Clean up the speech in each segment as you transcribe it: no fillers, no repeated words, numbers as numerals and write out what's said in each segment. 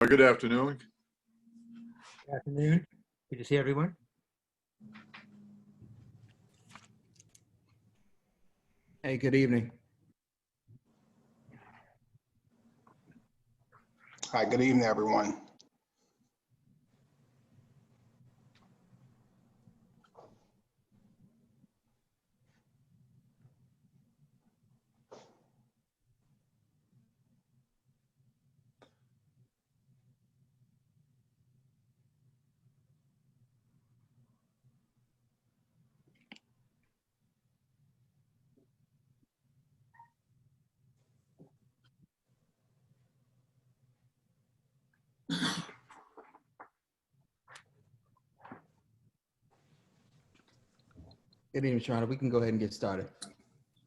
Good afternoon. Good afternoon. Good to see everyone. Hey, good evening. Hi, good evening, everyone. Good evening, Shauna. We can go ahead and get started.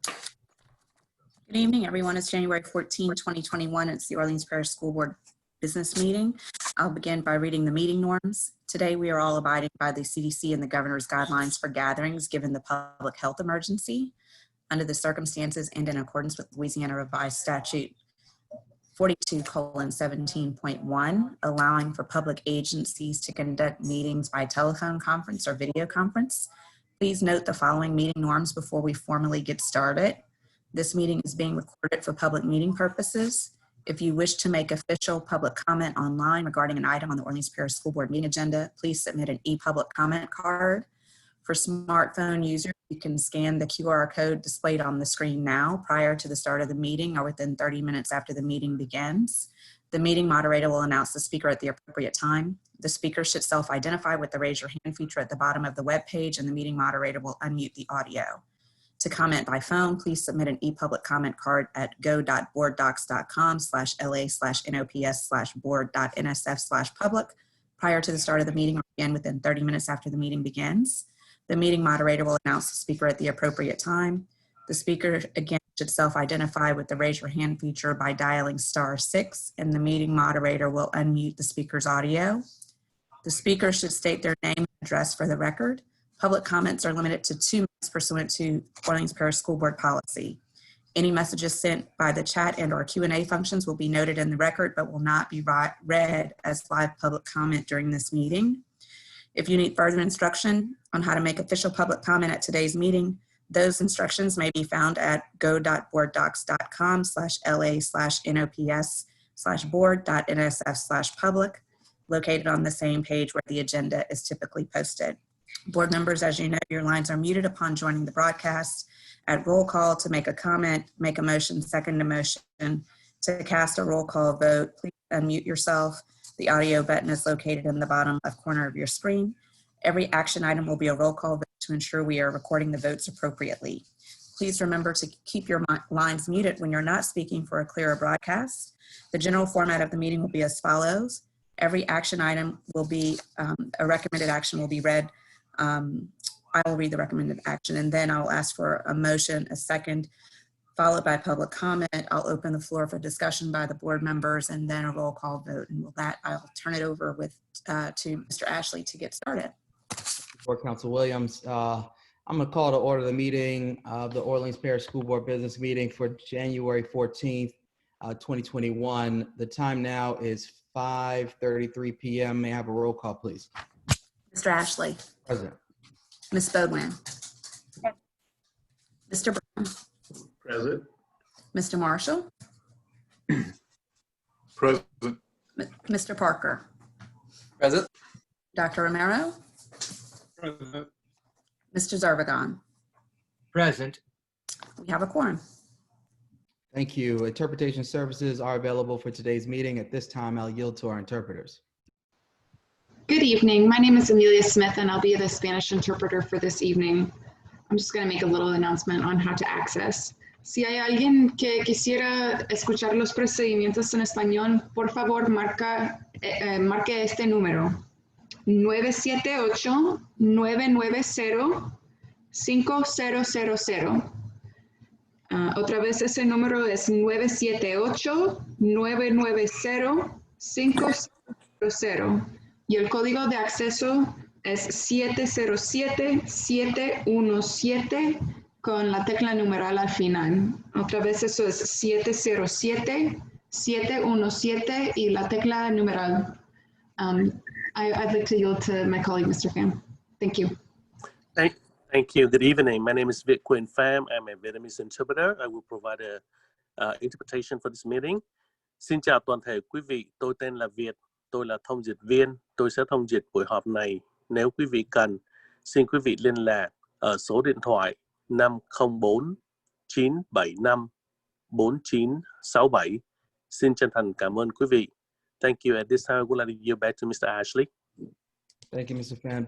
Good evening, everyone. It's January 14, 2021. It's the Orleans Parish School Board Business Meeting. I'll begin by reading the meeting norms. Today, we are all abiding by the CDC and the governor's guidelines for gatherings given the public health emergency. Under the circumstances and in accordance with Louisiana Revised Statute 42:17.1, allowing for public agencies to conduct meetings by telephone conference or video conference. Please note the following meeting norms before we formally get started. This meeting is being recorded for public meeting purposes. If you wish to make official public comment online regarding an item on the Orleans Parish School Board meeting agenda, please submit an e-public comment card. For smartphone users, you can scan the QR code displayed on the screen now prior to the start of the meeting or within 30 minutes after the meeting begins. The meeting moderator will announce the speaker at the appropriate time. The speaker should self-identify with the raise your hand feature at the bottom of the web page, and the meeting moderator will unmute the audio. To comment by phone, please submit an e-public comment card at go.boarddocs.com/la/nops/board.nsf/public prior to the start of the meeting or again within 30 minutes after the meeting begins. The meeting moderator will announce the speaker at the appropriate time. The speaker, again, should self-identify with the raise your hand feature by dialing *6, and the meeting moderator will unmute the speaker's audio. The speaker should state their name and address for the record. Public comments are limited to 2 minutes pursuant to Orleans Parish School Board policy. Any messages sent by the chat and/or Q&A functions will be noted in the record but will not be read as live public comment during this meeting. If you need further instruction on how to make official public comment at today's meeting, those instructions may be found at go.boarddocs.com/la/nops/board.nsf/public, located on the same page where the agenda is typically posted. Board members, as you know, your lines are muted upon joining the broadcast. At roll call, to make a comment, make a motion, second a motion. To cast a roll call vote, please unmute yourself. The audio button is located in the bottom left corner of your screen. Every action item will be a roll call vote to ensure we are recording the votes appropriately. Please remember to keep your lines muted when you're not speaking for a clearer broadcast. The general format of the meeting will be as follows. Every action item will be, a recommended action will be read. I will read the recommended action and then I'll ask for a motion, a second, followed by public comment. I'll open the floor for discussion by the board members and then a roll call vote. And with that, I'll turn it over to Mr. Ashley to get started. Board Council Williams, I'm going to call to order the meeting of the Orleans Parish School Board Business Meeting for January 14th, 2021. The time now is 5:33 p.m. May I have a roll call, please? Mr. Ashley. Present. Ms. Bodwin. Mr. Brown. Present. Mr. Marshall. Present. Mr. Parker. Present. Dr. Romero. Present. Mr. Zervigon. Present. We have a quorum. Thank you. Interpretation services are available for today's meeting. At this time, I'll yield to our interpreters. Good evening. My name is Amelia Smith, and I'll be the Spanish interpreter for this evening. I'm just going to make a little announcement on how to access. Si hay alguien que quisiera escuchar los procedimientos en español, por favor, marque este número: 978-990-5000. Otra vez ese número es 978-990-5000. Y el código de acceso es 707-717 con la tecla numeral al final. Otra vez eso es 717 y la tecla numeral. I'd like to yield to my colleague, Mr. Pham. Thank you. Thank you. Good evening. My name is Vic Quinn Pham. I'm a Vietnamese interpreter. I will provide a interpretation for this meeting. Xin chào toàn thể quý vị. Tôi tên là Việt. Tôi là thông dịch viên. Tôi sẽ thông dịch buổi họp này. Nếu quý vị cần, xin quý vị liên lạc ở số điện thoại 504 975 4967. Xin chân thành cảm ơn quý vị. Thank you. At this time, I would like to yield back to Mr. Ashley. Thank you, Mr. Pham.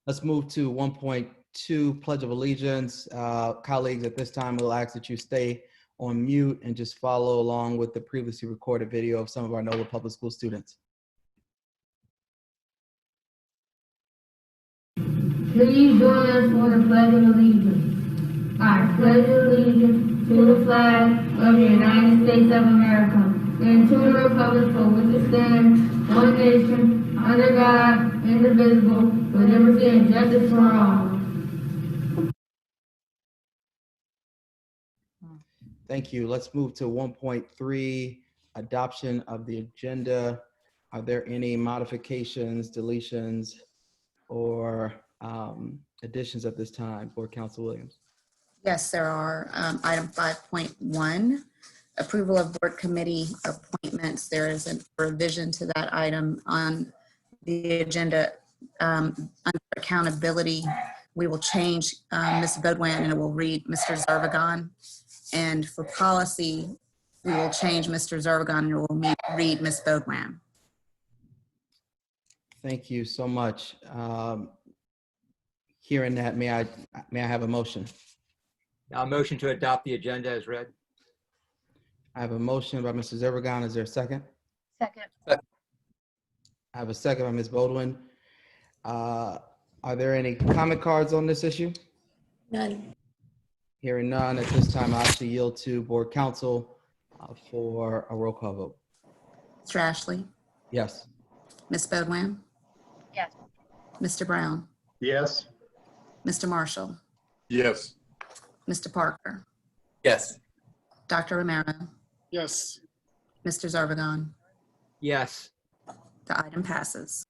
Let's move to 1.2, Pledge of Allegiance. Colleagues, at this time, we'll ask that you stay on mute and just follow along with the previously recorded video of some of our Nola Public School students. Please join us for the Pledge of Allegiance. I pledge allegiance to the flag of the United States of America and to the republic for which it stands, one nation, under God, indivisible, with liberty and justice for all. Thank you. Let's move to 1.3, adoption of the agenda. Are there any modifications, deletions, or additions at this time? Board Council Williams. Yes, there are. Item 5.1, approval of board committee appointments. There is a revision to that item on the agenda. Under accountability, we will change Ms. Godwin and it will read Mr. Zervigon. And for policy, we will change Mr. Zervigon and it will read Ms. Bodwin. Thank you so much. Hearing that, may I have a motion? Now a motion to adopt the agenda as read. I have a motion by Mr. Zervigon. Is there a second? Second. I have a second by Ms. Bodwin. Are there any comment cards on this issue? None. Hearing none, at this time, I actually yield to Board Council for a roll call vote. Mr. Ashley, Yes. Ms. Bodwin, Yes. Mr. Brown, Yes. Mr. Marshall, Yes. Mr. Parker, Yes. Dr. Romero, Yes. Mr. Zervigon. Yes. The item passes.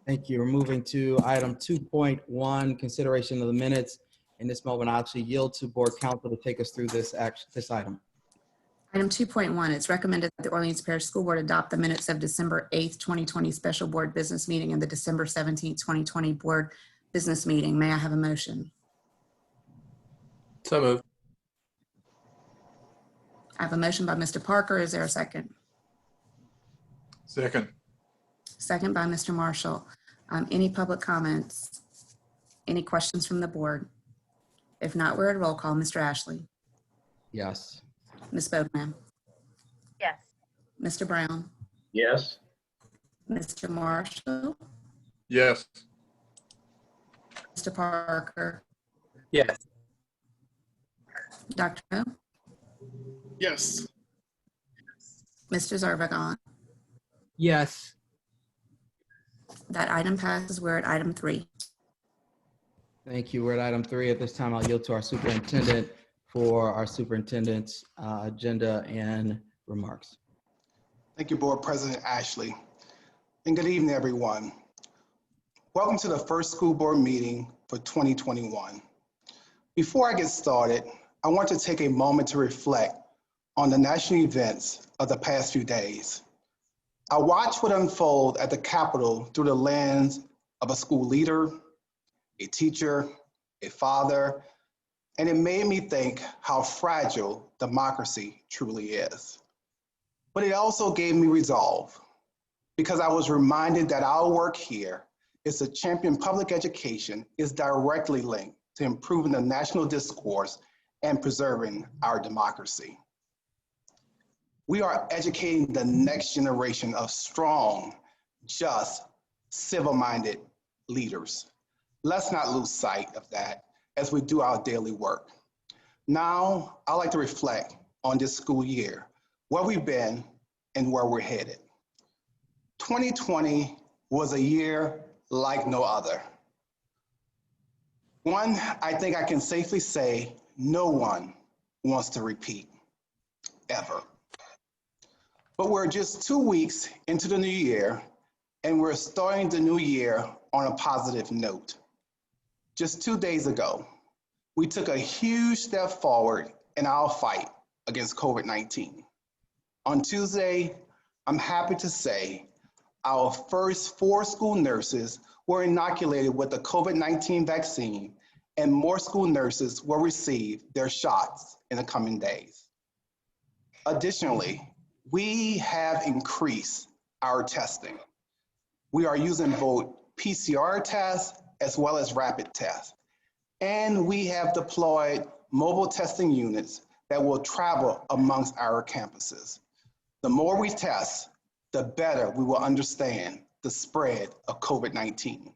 Thank you. We're moving to item 2.1, consideration of the minutes. In this moment, I actually yield to Board Council to take us through this item. Item 2.1, it's recommended that the Orleans Parish School Board adopt the minutes of December 8th, 2020 special board business meeting and the December 17th, 2020 board business meeting. May I have a motion? So moved. I have a motion by Mr. Parker. Is there a second? Second. Second by Mr. Marshall. Any public comments? Any questions from the board? If not, we're at roll call. Mr. Ashley, Yes. Ms. Bodman, Yes. Mr. Brown, Yes. Mr. Marshall, Yes. Mr. Parker, Yes. Dr. O, Yes. Mr. Zervigon. Yes. That item passes. We're at item 3. Thank you. We're at item 3. At this time, I'll yield to our superintendent for our superintendent's agenda and remarks. Thank you, Board President Ashley. And good evening, everyone. Welcome to the first school board meeting for 2021. Before I get started, I want to take a moment to reflect on the national events of the past few days. I watched what unfolded at the Capitol through the lens of a school leader, a teacher, a father, and it made me think how fragile democracy truly is. But it also gave me resolve, because I was reminded that our work here is to champion public education is directly linked to improving the national discourse and preserving our democracy. We are educating the next generation of strong, just, civil-minded leaders. Let's not lose sight of that as we do our daily work. Now, I'd like to reflect on this school year, where we've been and where we're headed. 2020 was a year like no other. One, I think I can safely say no one wants to repeat, ever. But we're just 2 weeks into the new year, and we're starting the new year on a positive note. Just 2 days ago, we took a huge step forward in our fight against COVID-19. On Tuesday, I'm happy to say our first 4 school nurses were inoculated with the COVID-19 vaccine, and more school nurses will receive their shots in the coming days. Additionally, we have increased our testing. We are using both PCR tests as well as rapid tests. And we have deployed mobile testing units that will travel amongst our campuses. The more we test, the better we will understand the spread of COVID-19.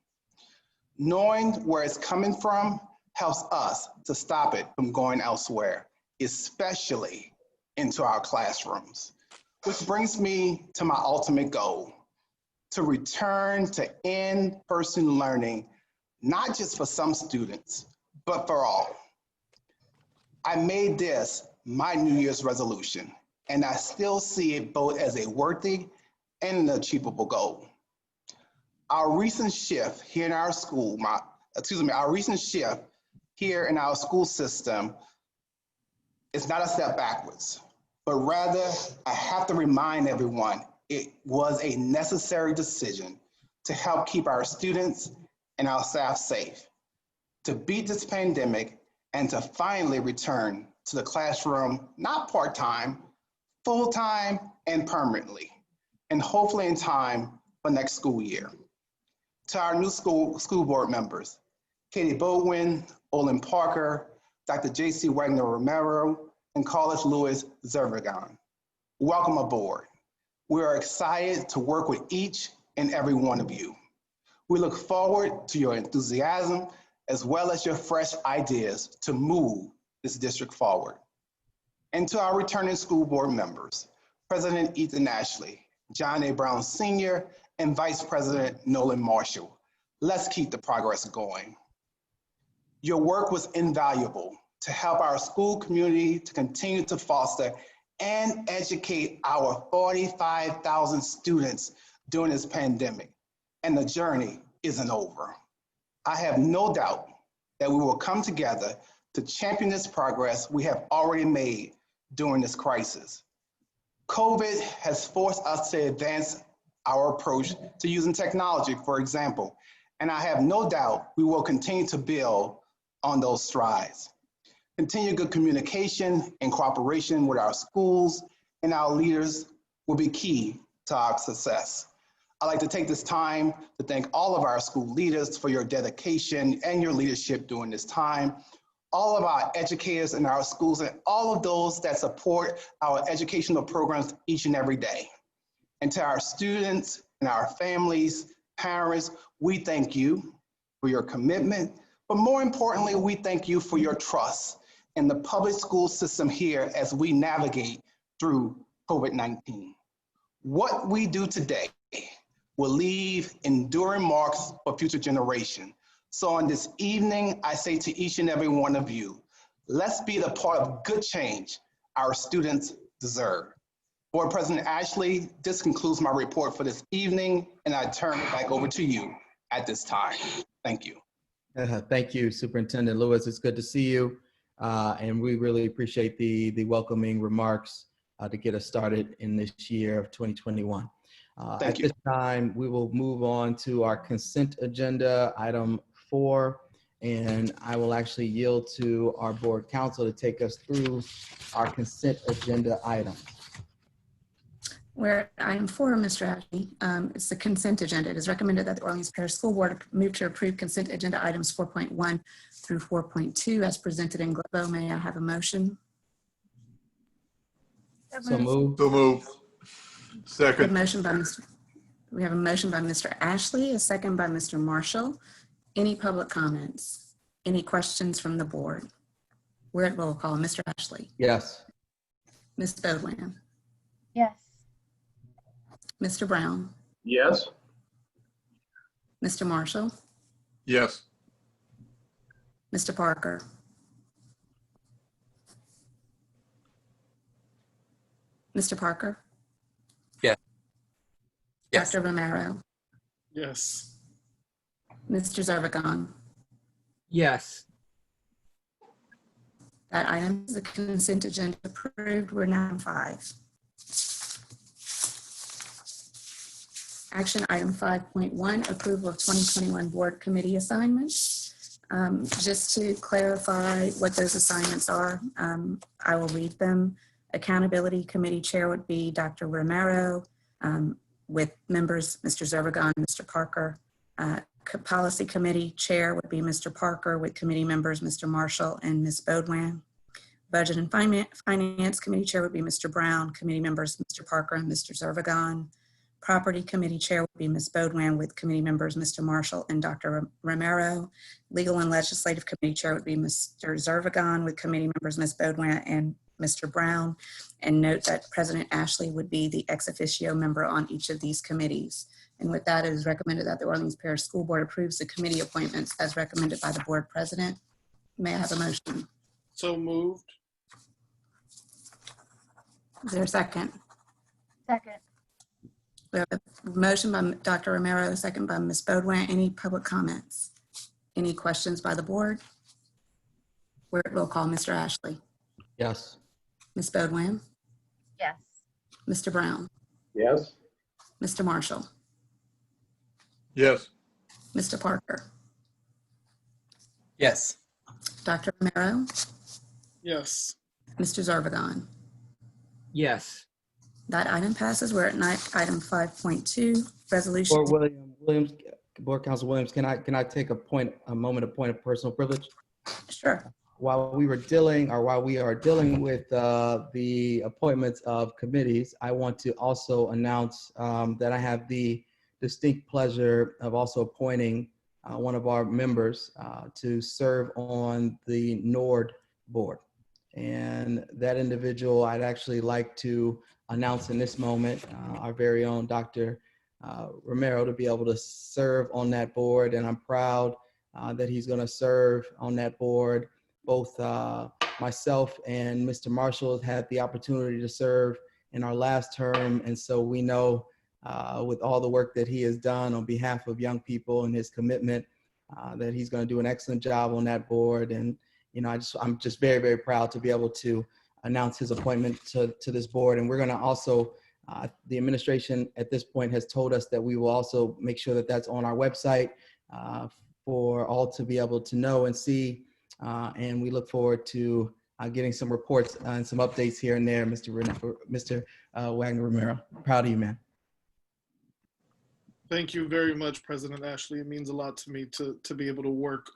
Knowing where it's coming from helps us to stop it from going elsewhere, especially into our classrooms. Which brings me to my ultimate goal, to return to in-person learning, not just for some students, but for all. I made this my New Year's resolution, and I still see it both as a worthy and an achievable goal. Our recent shift here in our school, our recent shift here in our school system is not a step backwards, but rather I have to remind everyone it was a necessary decision to help keep our students and our staff safe, to beat this pandemic, and to finally return to the classroom, not part-time, full-time, and permanently, and hopefully in time for next school year. To our new school board members, Katie Baldwin, Olin Parker, Dr. J.C. Wagner-Romero, and Carlos Lewis Zervigon. Welcome aboard. We are excited to work with each and every one of you. We look forward to your enthusiasm as well as your fresh ideas to move this district forward. And to our returning school board members, President Ethan Ashley, John A. Brown Sr., and Vice President Nolan Marshall. Let's keep the progress going. Your work was invaluable to help our school community to continue to foster and educate our 45,000 students during this pandemic, and the journey isn't over. I have no doubt that we will come together to champion this progress we have already made during this crisis. COVID has forced us to advance our approach to using technology, for example, and I have no doubt we will continue to build on those strides. Continue good communication and cooperation with our schools and our leaders will be key to our success. I'd like to take this time to thank all of our school leaders for your dedication and your leadership during this time, all of our educators in our schools, and all of those that support our educational programs each and every day. And to our students and our families, parents, we thank you for your commitment, but more importantly, we thank you for your trust in the public school system here as we navigate through COVID-19. What we do today will leave enduring marks for future generations. So on this evening, I say to each and every one of you, let's be the part of good change our students deserve. Board President Ashley, this concludes my report for this evening, and I turn it back over to you at this time. Thank you. Thank you, Superintendent Lewis. It's good to see you. And we really appreciate the welcoming remarks to get us started in this year of 2021. At this time, we will move on to our consent agenda, item 4, and I will actually yield to our board counsel to take us through our consent agenda items. We're at item 4, Mr. Ashley. It's the consent agenda. It is recommended that the Orleans Parish School Board move to approve consent agenda items 4.1 through 4.2 as presented in Globo. May I have a motion? So moved. So moved. We have Second. we have a motion by Mr. Ashley, a second by Mr. Marshall. Any public comments? Any questions from the board? We're at roll call. Mr. Ashley. Yes. Ms. Bodwin. Yes. Mr. Brown. Yes. Mr. Marshall. Yes. Mr. Parker. Mr. Parker. Yes. Dr. Romero, Yes. Mr. Zervigon. Yes. That item is a consent agenda approved. We're now on 5. Action item 5.1, approval of 2021 board committee assignments. Just to clarify what those assignments are, I will read them. Accountability Committee Chair would be Dr. Romero, with members Mr. Zervigon, Mr. Parker. Policy Committee Chair would be Mr. Parker, with committee members Mr. Marshall and Ms. Bodwan. Budget and Finance Committee Chair would be Mr. Brown, committee members Mr. Parker and Mr. Zervigon. Property Committee Chair would be Ms. Bodwan, with committee members Mr. Marshall and Dr. Romero. Legal and Legislative Committee Chair would be Mr. Zervigon, with committee members Ms. Bodwan and Mr. Brown. And note that President Ashley would be the ex officio member on each of these committees. And with that, it is recommended that the Orleans Parish School Board approves the committee appointments as recommended by the board president. May I have a motion? So moved. Is there a second? Second. We have a motion by Dr. Romero, a second by Ms. Bodwan. Any public comments? Any questions by the board? We're at roll call. Mr. Ashley. Yes. Ms. Bodwan. Yes. Mr. Brown. Yes. Mr. Marshall. Yes. Mr. Parker. Yes. Dr. Romero. Yes. Mr. Zervigon. Yes. That item passes. We're at item 5.2, resolution. Board Council Williams, can I take a moment of personal privilege? Sure. While we are dealing with the appointments of committees, I want to also announce that I have the distinct pleasure of also appointing one of our members to serve on the NORD board. And that individual I'd actually like to announce in this moment, our very own Dr. Romero, to be able to serve on that board. And I'm proud that he's going to serve on that board. Both myself and Mr. Marshall have had the opportunity to serve in our last term. And so we know with all the work that he has done on behalf of young people and his commitment that he's going to do an excellent job on that board. And, you know, I'm just very, very proud to be able to announce his appointment to this board. And we're going to also, the administration at this point has told us that we will also make sure that that's on our website for all to be able to know and see. And we look forward to getting some reports and some updates here and there, Mr. Wagner Romero. Proud of you, man. Thank you very much, President Ashley. It means a lot to me to be able to work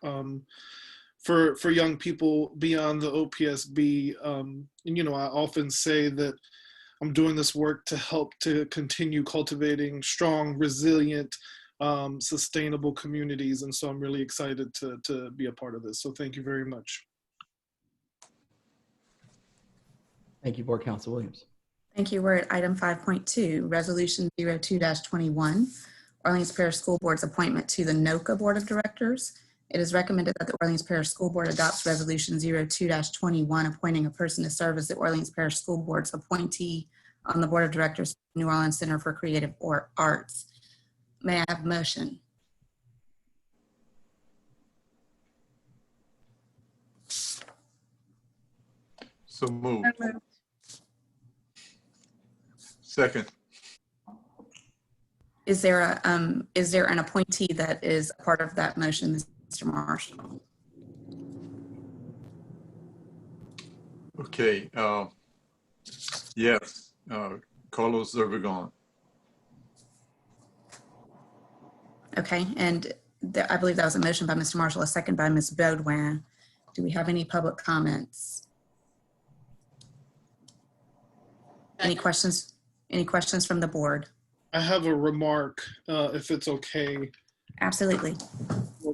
for young people beyond the OPSB. And, you know, I often say that I'm doing this work to help to continue cultivating strong, resilient, sustainable communities. And so I'm really excited to be a part of this. So thank you very much. Thank you, Board Council Williams. Thank you. We're at item 5.2, resolution 02-21, Orleans Parish School Board's appointment to the NOCA Board of Directors. It is recommended that the Orleans Parish School Board adopts resolution 02-21, appointing a person to serve as the Orleans Parish School Board's appointee on the Board of Directors, New Orleans Center for Creative Arts. May I have a motion? So moved. Second. Is there an appointee that is a part of that motion, Mr. Marshall? Okay. Yes. Carlos Zervigon. Okay, and I believe that was a motion by Mr. Marshall, a second by Ms. Bodwan. Do we have any public comments? Any questions? Any questions from the board? I have a remark, if it's okay. Absolutely.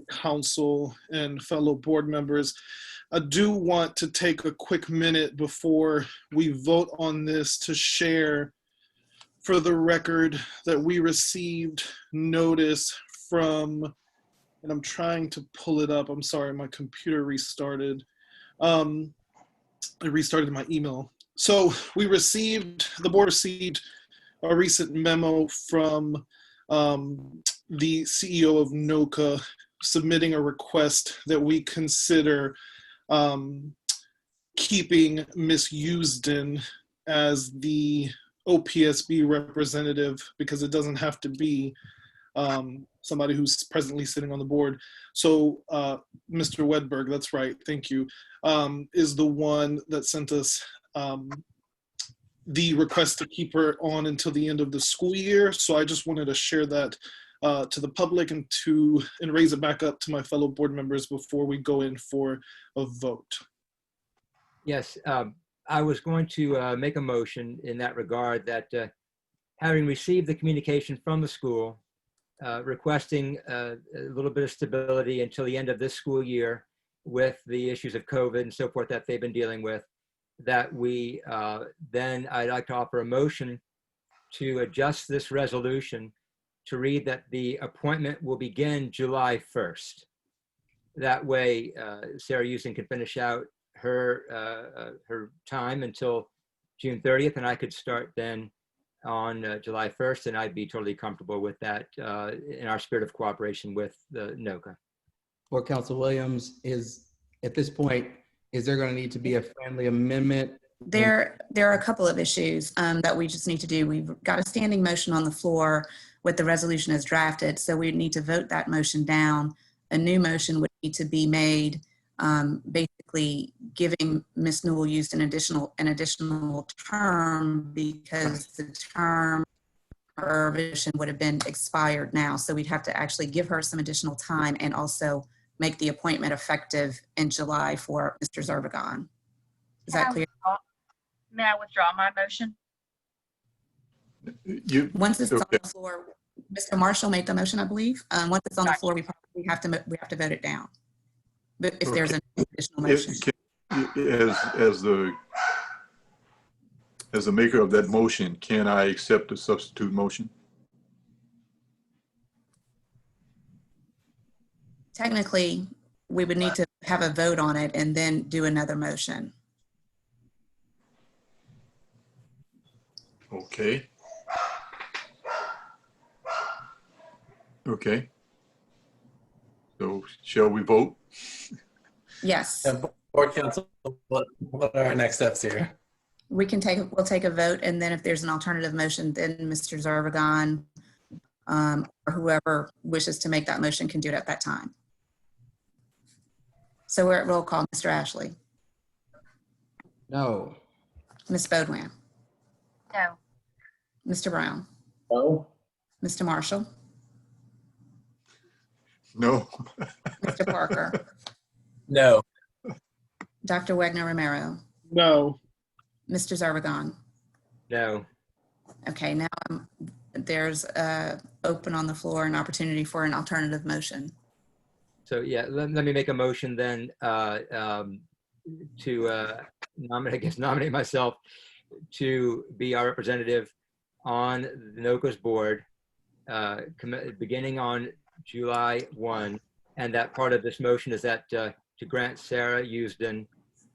Council and fellow board members, I do want to take a quick minute before we vote on this to share for the record that we received notice from, and I'm trying to pull it up. I'm sorry, my computer restarted. It restarted my email. So the board received a recent memo from the CEO of NOCA submitting a request that we consider keeping Ms. Usden as the OPSB representative, because it doesn't have to be somebody who's presently sitting on the board. So Mr. Wedberg, that's right, thank you, is the one that sent us the request to keep her on until the end of the school year. So I just wanted to share that to the public and raise it back up to my fellow board members before we go in for a vote. Yes, I was going to make a motion in that regard that having received the communication from the school requesting a little bit of stability until the end of this school year with the issues of COVID and so forth that they've been dealing with, that we then I'd like to offer a motion to adjust this resolution to read that the appointment will begin July 1st. That way, Sarah Usden can finish out her time until June 30th, and I could start then on July 1st, and I'd be totally comfortable with that in our spirit of cooperation with the NOCA. Board Council Williams, at this point, is there going to need to be a friendly amendment? There are a couple of issues that we just need to do. We've got a standing motion on the floor with the resolution as drafted, so we need to vote that motion down. A new motion would need to be made, basically giving Ms. Newell used an additional term, because the term or revision would have been expired now. So we'd have to actually give her some additional time and also make the appointment effective in July for Mr. Zervigon. Is that clear? May I withdraw my motion? Once it's on the floor, Mr. Marshall made the motion, I believe. Once it's on the floor, we have to vote it down. But if there's an additional motion. As the maker of that motion, can I accept the substitute motion? Technically, we would need to have a vote on it and then do another motion. Okay. Okay. So shall we vote? Yes. Board Council, what are our next steps here? We'll take a vote, and then if there's an alternative motion, then Mr. Zervigon or whoever wishes to make that motion can do it at that time. So we're at roll call. Mr. Ashley. No. Ms. Bodwin. No. Mr. Brown. No. Mr. Marshall. No. Mr. Parker. No. Dr. Wagner Romero. No. Mr. Zervigon. No. Okay, now there's open on the floor an opportunity for an alternative motion. So yeah, let me make a motion then to nominate myself to be our representative on the NOCA's board beginning on July 1. And that part of this motion is that to grant Sarah Usden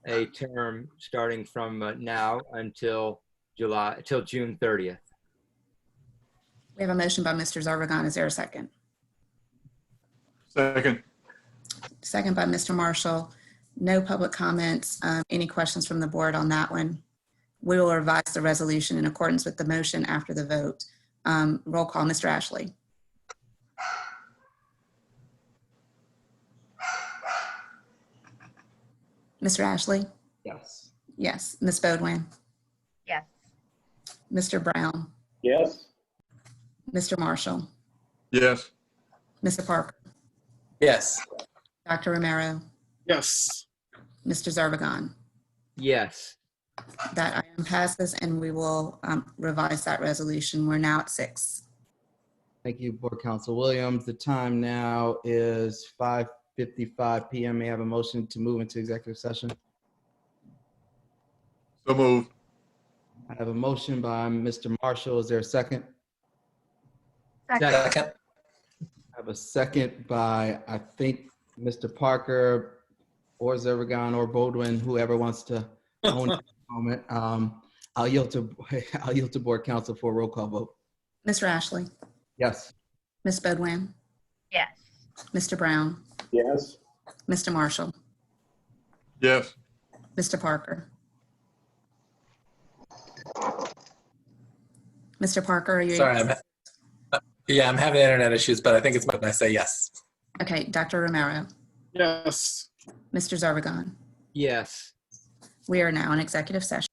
a term starting from now until June 30th. We have a motion by Mr. Zervigon. Is there a second? Second. Second by Mr. Marshall. No public comments. Any questions from the board on that one? We will revise the resolution in accordance with the motion after the vote. Roll call, Mr. Ashley. Mr. Ashley? Yes. Yes. Ms. Bodwin? Yes. Mr. Brown? Yes. Mr. Marshall? Yes. Mr. Parker? Yes. Dr. Romero? Yes. Mr. Zervigon? Yes. That item passes, and we will revise that resolution. We're now at 6. Thank you, Board Council Williams. The time now is 5:55 p.m. May I have a motion to move into executive session? So moved. I have a motion by Mr. Marshall. Is there a second? Second. I have a second by, I think, Mr. Parker or Zervigon or Bodwin, whoever wants to own it at the moment. I'll yield to board council for a roll call vote. Mr. Ashley, Yes. Ms. Bodwin, Yes. Mr. Brown, Yes. Mr. Marshall, Yes. Mr. Parker. Mr. Parker, are you? Sorry, I'm having internet issues, but I think it's when I say yes. Okay, Dr. Romero, Yes. Mr. Zarvagan. Yes. We are now in executive session.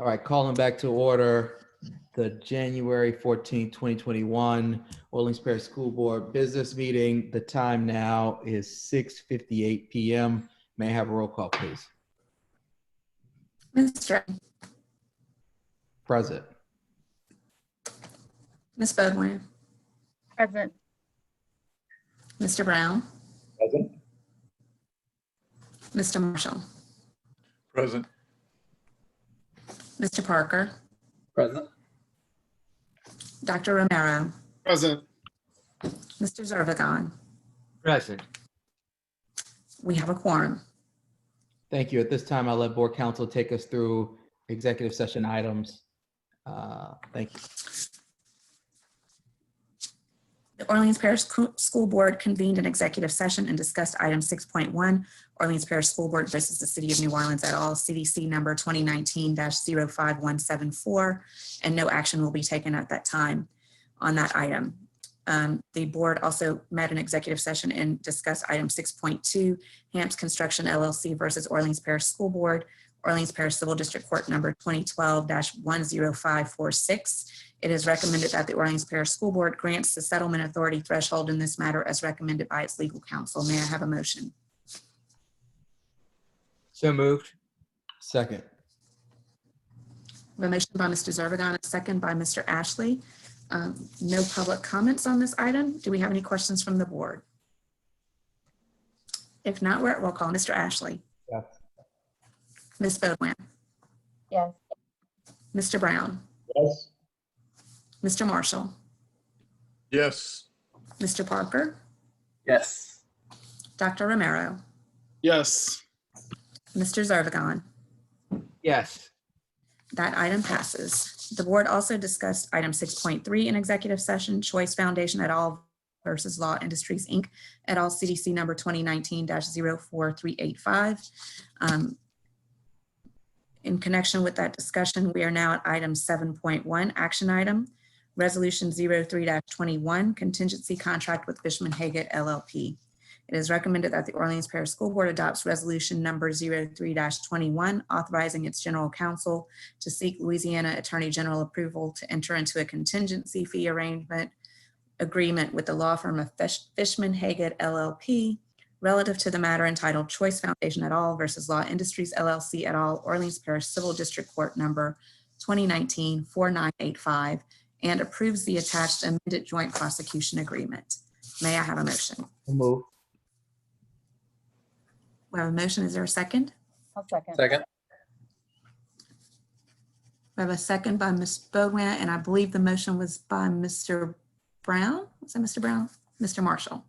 All right, calling back to order the January 14th, 2021 Orleans Parish School Board Business Meeting. The time now is 6:58 p.m. May I have a roll call, please? Mr. Present. Ms. Bodwin, Present. Mr. Brown, Present. Mr. Marshall, Present. Mr. Parker, Present. Dr. Romero, Present. Mr. Zervigon. Present. We have a quorum. Thank you. At this time, I'll let Board Counsel take us through executive session items. Thank you. The Orleans Parish School Board convened an executive session and discussed item 6.1, Orleans Parish School Board versus the City of New Orleans et al., CDC number 2019-05174, and no action will be taken at that time on that item. The board also met an executive session and discussed item 6.2, Hamps Construction LLC versus Orleans Parish School Board, Orleans Parish Civil District Court number 2012-10546. It is recommended that the Orleans Parish School Board grants the settlement authority threshold in this matter as recommended by its legal counsel. May I have a motion? So moved. Second. A motion by Mr. Zervigon, a second by Mr. Ashley. No public comments on this item. Do we have any questions from the board? If not, we're at roll call. Mr. Ashley. Yes. Ms. Bodwin. Yes. Mr. Brown. Yes. Mr. Marshall. Yes. Mr. Parker. Yes. Dr. Romero. Yes. Mr. Zervigon. Yes. That item passes. The board also discussed item 6.3 in executive session, Choice Foundation et al. Versus Law Industries, Inc. et al. CDC number 2019-04385. In connection with that discussion, we are now at item 7.1, action item, resolution 03-21, contingency contract with Fishman Haggett LLP. It is recommended that the Orleans Parish School Board adopts resolution number 03-21, authorizing its general counsel to seek Louisiana Attorney General approval to enter into a contingency fee arrangement agreement with the law firm of Fishman Haggett LLP relative to the matter entitled Choice Foundation et al. Versus Law Industries LLC et al. Orleans Parish Civil District Court number 2019-4985, and approves the attached amended joint prosecution agreement. May I have a motion? Move. We have a motion. Is there a second? I'll second. Second. We have a second by Ms. Bodwin, and I believe the motion was by Mr. Brown. Was that Mr. Brown? Mr. Marshall.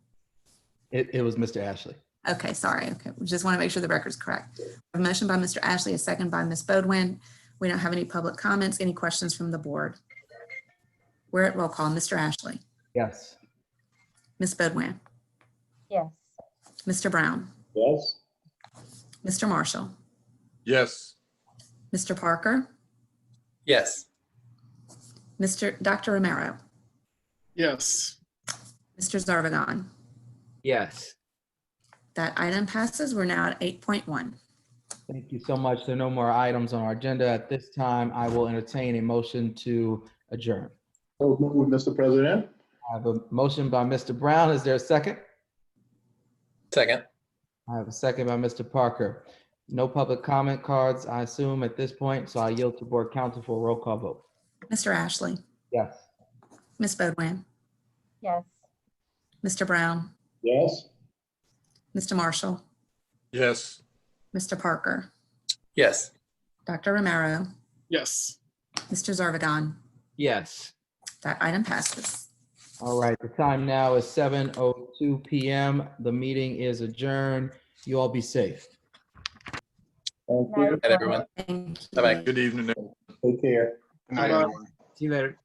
It was Mr. Ashley. Okay, sorry. Okay, we just want to make sure the record's correct. A motion by Mr. Ashley, a second by Ms. Bodwin. We don't have any public comments. Any questions from the board? We're at roll call. Mr. Ashley. Yes. Ms. Bodwin. Yes. Mr. Brown. Yes. Mr. Marshall. Yes. Mr. Parker. Yes. Dr. Romero. Yes. Mr. Zervigon. Yes. That item passes. We're now at 8.1. Thank you so much. There are no more items on our agenda. At this time, I will entertain a motion to adjourn. So moved, Mr. President. I have a motion by Mr. Brown. Is there a second? Second. I have a second by Mr. Parker. No public comment cards, I assume, at this point, so I yield to Board Counsel for a roll call vote. Mr. Ashley. Yes. Ms. Bodwin. Yes. Mr. Brown. Yes. Mr. Marshall. Yes. Mr. Parker. Yes. Dr. Romero. Yes. Mr. Zervigon. Yes. That item passes. All right, the time now is 7:02 p.m. The meeting is adjourned. You all be safe. Thank Night. you. Good night, everyone. Thank you. Bye-bye. Good evening. Take care. Good night, Bye-bye. everyone. See you later.